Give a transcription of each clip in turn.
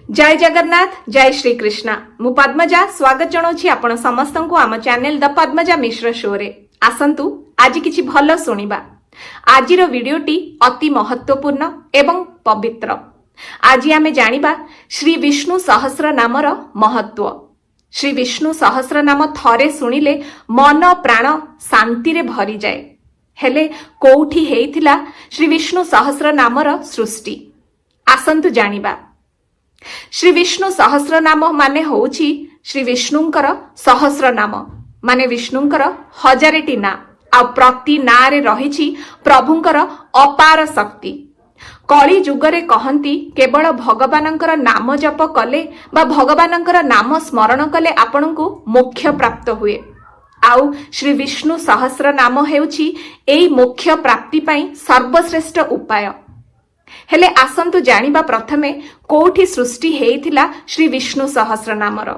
जय जगन्नाथ जय श्री कृष्ण मु पद्मजा स्वागत जनाऊँ आपण समस्त को आम channel the Padmaja Mishra show रे आसंतु आज किछि भल सुनिबा। आजिर वीडियोटी अति महत्वपूर्ण एवं पवित्र। आज आमे जानिबा श्री विष्णु सहस्र नामर महत्व। श्री विष्णु सहस्र नाम थरे सुनिले मन प्राण शांति रे भरी जाए। हेले कोउठी हेइथिला श्री विष्णु सहस्र नामर सृष्टि आसंतु जानिबा। श्री विष्णु सहस्र नाम माने होउछि श्री विष्णुंकर सहस्र नाम माने विष्णुंकर हजारेटी ना आ प्रति ना रे रहिछि प्रभुंकर अपार शक्ति। कली जुगरे कहंती केवल भगवानंकर नाम जप कले बा भगवानंकर नाम स्मरण कले आपनकु मोक्ष प्राप्त हुए। आउ श्री विष्णु सहस्र नाम हेउछि एई मोक्ष प्राप्ति पई सर्वश्रेष्ठ उपाय। हेले आसंतु जानिबा प्रथमे कोठी सृष्टि हेइथिला श्री विष्णु सहस्र नामर।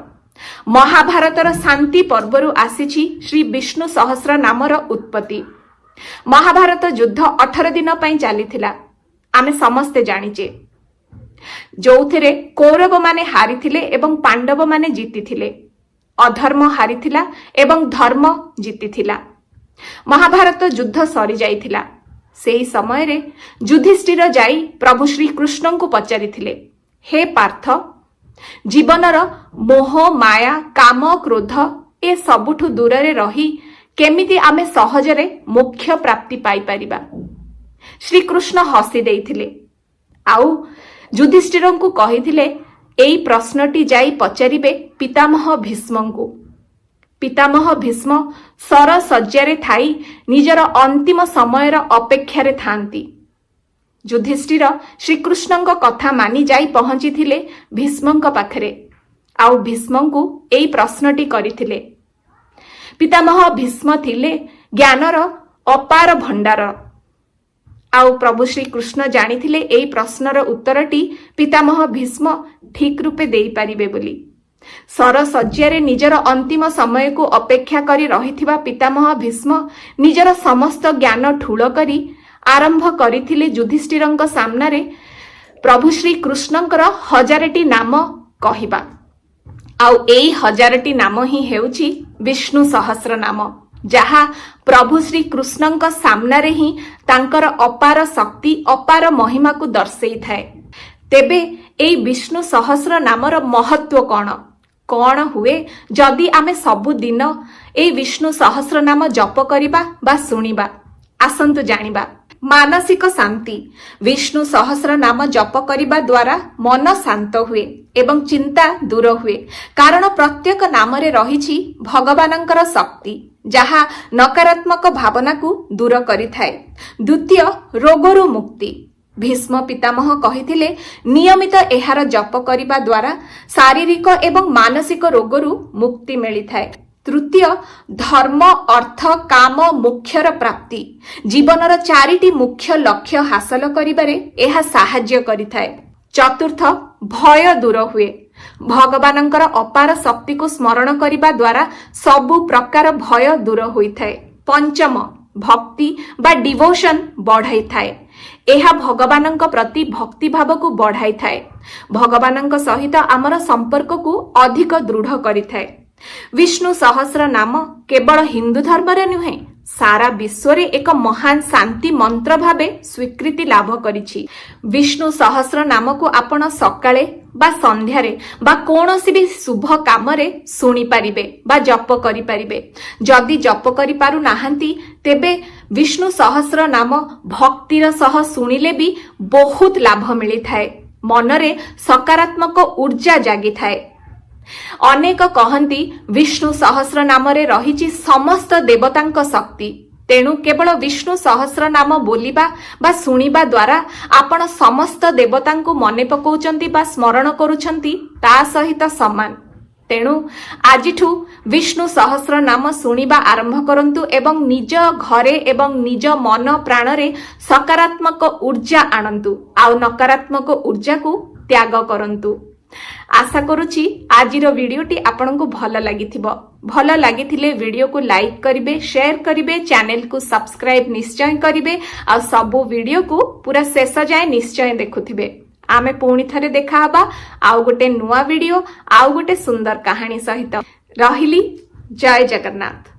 महाभारतर शांति पर्वरु आसीछि श्री विष्णु सहस्र नामर उत्पत्ति। महाभारत युद्ध 18 दिन पई चलीथिला आमे समस्ते जानिचे, जोथिरे कौरव माने हारिथिले एवं पांडव माने जीतिथिले। अधर्म हारिथिला एवं धर्म जीतिथिला। महाभारत युद्ध सरी जाइथिला। सेही समय रे युधिष्ठिर जाई प्रभु श्री कृष्ण को पचारिथिले, हे पार्थ, जीवनर मोह माया काम क्रोध ए सबुठु दूर रे रही केमिति आमे सहजरे मोक्ष प्राप्ति पाई परिबा। श्री कृष्ण हसी देइथिले आउ युधिष्ठिर को कहिथिले, एई प्रश्नटी जाई पचारिबे पितामह भीष्मंकु। पितामह भीष्म सर सज्जारे थाई निजर अंतिम समयर अपेक्षारे थांती। युधिष्ठिर श्रीकृष्णଙ୍କ कथा मानि जाई पहुंचीथिले भीष्मଙ୍କ पाखरे आउ भीष्मଙ୍କୁ एई प्रश्नटी करिथिले। पितामह भीष्म थिले ज्ञानर अपार भंडार आउ प्रभु श्री कृष्ण जानिथिले एई प्रश्नर उत्तरटी पितामह भीष्म ठीक रूपे देई पारिबे बोली। सर सज्जारे निजर अंतिम समय को अपेक्षा करी रहिथिबा पितामह भीष्म निजर समस्त ज्ञान ठूल करी आरंभ करिथिले युधिष्ठिरଙ୍କ सामनारे प्रभु श्री कृष्णଙ୍କର हजारटी नाम कहिबा। आउ एई हजारटी नाम ही हेउछि विष्णु सहस्र नाम, जहा प्रभु श्री कृष्णଙ୍କ सामनारे ही तांकर अपार शक्ति अपार महिमा को दर्शेई थाए। तेबे एई विष्णु सहस्र नामर महत्व कौन हुए जदि आमे सबु दिन ए विष्णु सहस्र नाम जप करिबा बा सुनिबा। आसंतु जानिबा। मानसिक शांति। विष्णु सहस्र नाम जप करिबा द्वारा मन शांत हुए एवं चिंता दूर हुए, कारण प्रत्येक नाम रे रहिछि भगवानंकर शक्ति जहा नकारात्मक भावना को दूर करिथाए। द्वितीय, रोगरु मुक्ति। भीष्म पितामह कहिथिले नियमित एहार जप करिबा द्वारा शारीरिक एवं मानसिक रोगरु मुक्ति मिलिथाए। तृतीय, धर्म अर्थ काम मोक्षर प्राप्ति। जीवनर 4टी मुख्य लक्ष्य हासिल करिबारे एहा साहाय्य करिथाए। चतुर्थ, भय दूर हुए। भगवानंकर अपार शक्ति को स्मरण करिबा द्वारा सबु प्रकार भय दूर होइथाए। पंचम, भक्ति बा डिवोशन बढ़ाई थाए। एहा भगवानंक प्रति भक्ति भाव को बढ़ाई थाए। भगवानंक सहित आमर संपर्क को अधिक दृढ़ करिथाए। विष्णु सहस्र नाम केवल हिंदू धर्म रे नुहे, सारा विश्व रे एक महान शांति मंत्र भावे स्वीकृति लाभ करिछि। विष्णु सहस्र नाम को आपण सकाळे बा संध्यारे बा कोनोसी भी शुभ काम रे सुनी पारिबे बा जप करि पारिबे। जदि जप करि पारु नाहंती तेबे विष्णु सहस्र नाम भक्तिर सह सुनिले भी बहुत लाभ मिली थाए। मनरे सकारात्मक ऊर्जा जागी थाए। अनेक कहंती विष्णु सहस्र नाम रे रहिछि समस्त देवतांक शक्ति, तेणु केवल विष्णु सहस्र नाम बोलिबा बा सुनिबा द्वारा आपण समस्त देवतांकु मने पकाउचंती बा स्मरण करूछंती ता सहित समान। तेणु आजिठु विष्णु सहस्र नाम सुनिबा आरंभ करंतु एवं निज घरे एवं निज मन प्राण रे सकारात्मक ऊर्जा आनंतु आउ नकारात्मक ऊर्जा को त्याग करंतु। आशा करुछि आजिर वीडियोटी आपनकु भल लागिथिबो। भल लागिथिले वीडियो को लाइक करिवे, शेयर करिवे, चैनल को सब्सक्राइब निश्चय करिवे आ सब वीडियो को पूरा शेष जाए निश्चय देखुथिबे। आमे पुणी थरे देखा हबा आउ गोटे नुआ वीडियो आउ गोटे सुंदर कहानी सहित रहिली। जय जगन्नाथ।